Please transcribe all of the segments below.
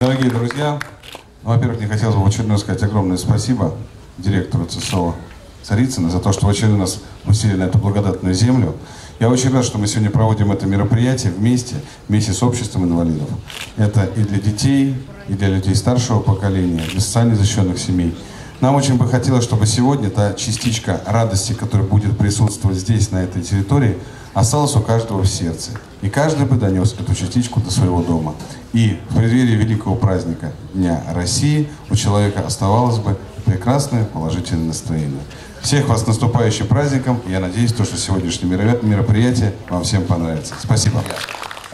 Дорогие друзья, во-первых, мне хотелось бы в очередной раз сказать огромное спасибо директору ЦСО Царицыной за то, что в очередной раз усилили на эту благодатную землю. Я очень рад, что мы сегодня проводим это мероприятие вместе с обществом инвалидов. Это и для детей, и для людей старшего поколения, для социально защищенных семей. Нам очень бы хотелось, чтобы сегодня та частичка радости, которая будет присутствовать здесь, на этой территории, осталась у каждого в сердце. И каждый бы донес эту частичку до своего дома. И в преддверии великого праздника Дня России у человека оставалось бы прекрасное положительное настроение. Всех вас с наступающим праздником. Я надеюсь, что сегодняшнее мероприятие вам всем понравится. Спасибо.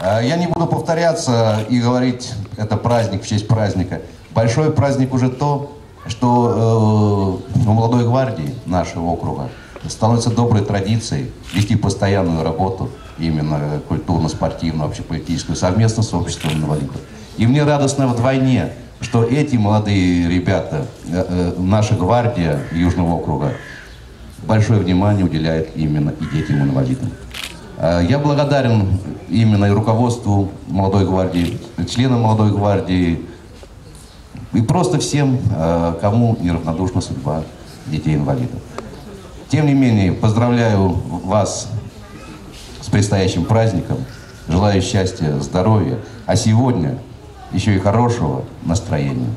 Я не буду повторяться и говорить, это праздник в честь праздника. Большой праздник уже то, что у молодой гвардии нашего округа становится доброй традицией вести постоянную работу, именно культурно-спортивную, общеполитическую, совместно с обществом инвалидов. И мне радостно вдвойне, что эти молодые ребята, наша гвардия Южного округа, большое внимание уделяет именно и детям-инвалидам. Я благодарен именно и руководству молодой гвардии, членам молодой гвардии и просто всем, кому неравнодушна судьба детей-инвалидов. Тем не менее, поздравляю вас с предстоящим праздником, желаю счастья, здоровья, а сегодня еще и хорошего настроения.